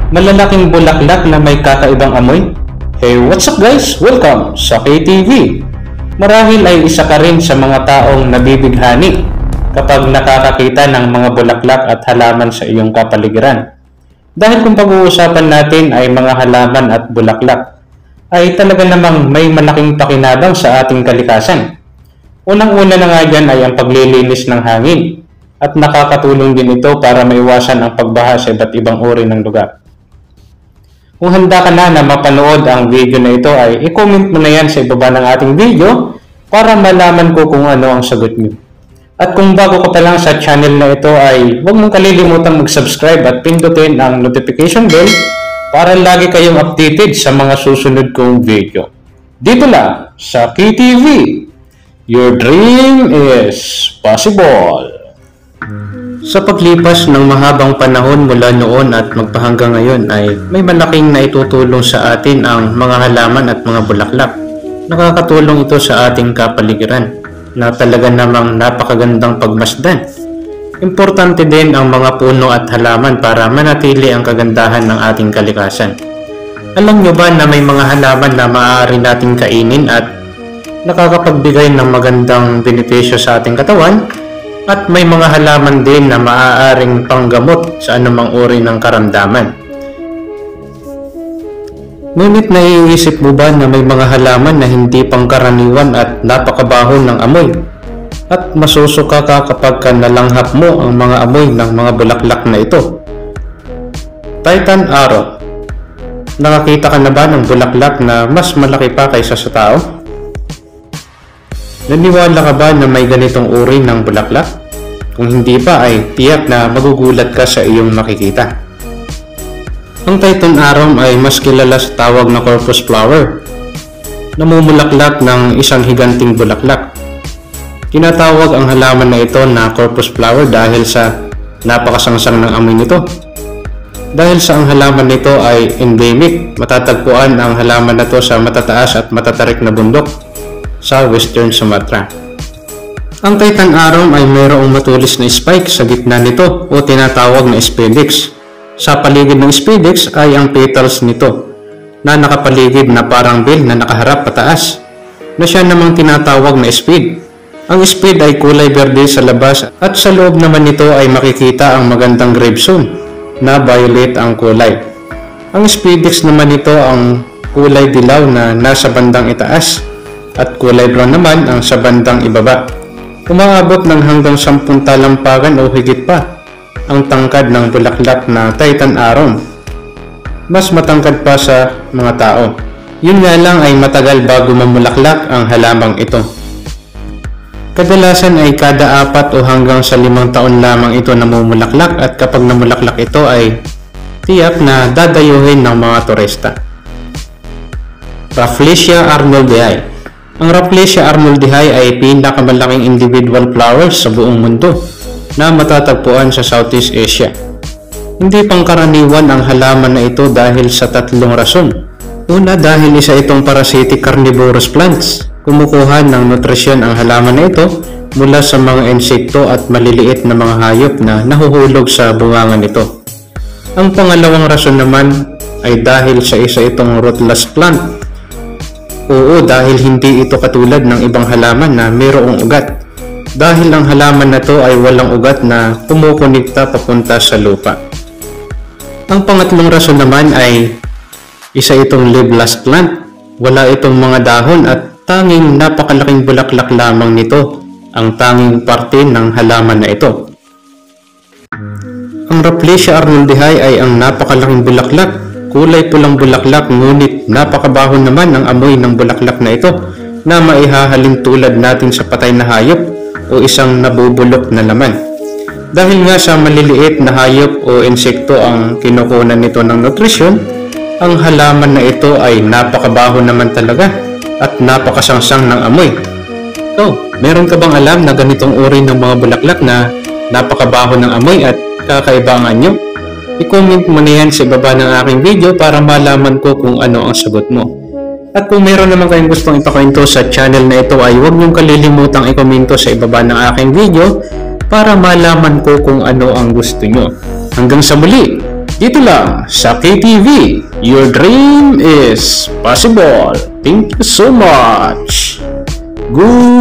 Malalaking bulaklak na may kakaibang amoy? Hey, what's up guys? Welcome sa KTV! Marahil ay isa ka rin sa mga taong nabibighani kapag nakakakita ng mga bulaklak at halaman sa iyong kapaligiran. Dahil kung pag-uusapan natin ay mga halaman at bulaklak, ay talaga namang may malaking pakinabang sa ating kalikasan. Unang-una na nga dyan ay ang paglilinis ng hangin at nakakatulong din ito para maiwasan ang pagbaha sa iba't ibang uri ng lugar. Kung handa ka na mapanood ang video na ito ay i-comment mo na yan sa ibaba ng ating video para malaman ko kung ano ang sagot niyo. At kung bago ka pa lang sa channel na ito ay huwag mong kalilimutang mag-subscribe at pindutin ang notification bell para lagi kayong updated sa mga susunod kong video. Dito lang sa KTV, your dream is possible! Sa paglipas ng mahabang panahon mula noon at magpahanggang ngayon ay may malaking naitutulong sa atin ang mga halaman at mga bulaklak. Nakakatulong ito sa ating kapaligiran na talaga namang napakagandang pagmasdan. Importante din ang mga puno at halaman para manatili ang kagandahan ng ating kalikasan. Alam nyo ba na may mga halaman na maaari nating kainin at nakakapagbigay ng magandang benepisyo sa ating katawan? At may mga halaman din na maaaring panggamot sa anumang uri ng karamdaman. Ngunit naiisip mo ba na may mga halaman na hindi pangkaraniwan at napakabaho ng amoy? At masusuka ka kapag nalanghap mo ang mga amoy ng mga bulaklak na ito. Titan Arum. Nakakita ka na ba ng bulaklak na mas malaki pa kaysa sa tao? Naniwala ka ba na may ganitong uri ng bulaklak? Kung hindi pa ay tiyak na magugulat ka sa iyong makikita. Ang Titan Arum ay mas kilala sa tawag na corpus flower. Namumulaklak ng isang higanting bulaklak. Tinatawag ang halaman na ito na corpus flower dahil sa napakasangsang ng amoy nito. Dahil sa ang halaman nito ay endemic, matatagpuan ang halaman na ito sa matataas at matatarik na bundok sa Western Sumatra. Ang Titan Arum ay mayroong matulis na spike sa gitna nito o tinatawag na spadix. Sa paligid ng spadix ay ang petals nito na nakapaligid na parang bell na nakaharap pataas na siya namang tinatawag na spade. Ang spade ay kulay berde sa labas at sa loob naman nito ay makikita ang magandang gravestone na violet ang kulay. Ang spadix naman ito ang kulay dilaw na nasa bandang itaas at kulay brown naman ang sa bandang ibaba. Umaabot ng hanggang 10 talampagan o higit pa ang tangkad ng bulaklak na Titan Arum. Mas matangkad pa sa mga tao. Yun nga lang ay matagal bago mamulaklak ang halamang ito. Kadalasan ay kada 4 o hanggang sa 5 taon lamang ito namumulaklak at kapag namulaklak ito ay tiyak na dadayuhin ng mga turista. Rafflesia arnoldi. Ang Rafflesia arnoldi ay pinakamalaking individual flowers sa buong mundo na matatagpuan sa Southeast Asia. Hindi pangkaraniwan ang halaman na ito dahil sa 3 rason. Una, dahil isa itong parasitic carnivorous plants. Kumukuha ng nutrisyon ang halaman na ito mula sa mga insekto at maliliit na mga hayop na nahuhulog sa bunganga nito. Ang pangalawang rason naman ay dahil sa isa itong rootless plant. Oo, dahil hindi ito katulad ng ibang halaman na mayroong ugat. Dahil ang halaman na ito ay walang ugat na kumukonekta papunta sa lupa. Ang pangatlong rason naman ay isa itong leafless plant. Wala itong mga dahon at tanging napakalaking bulaklak lamang nito ang tanging parte ng halaman na ito. Ang Rafflesia arnoldi ay ang napakalaking bulaklak. Kulay pulang bulaklak ngunit napakabaho naman ang amoy ng bulaklak na ito na maihahalin tulad natin sa patay na hayop o isang nabubulok na laman. Dahil nga sa maliliit na hayop o insekto ang kinukunan nito ng nutrisyon, ang halaman na ito ay napakabaho naman talaga at napakasangsang ng amoy. So, meron ka bang alam na ganitong uri ng mga bulaklak na napakabaho ng amoy at kakaiba ang anyo? I-comment mo na yan sa ibaba ng aking video para malaman ko kung ano ang sagot mo. At kung meron naman kayong gustong ipakwento sa channel na ito ay huwag niyong kalilimutang i-komento sa ibaba ng aking video para malaman ko kung ano ang gusto nyo. Hanggang sa muli, Dito lang sa KTV, your dream is possible. Thank you so much. Good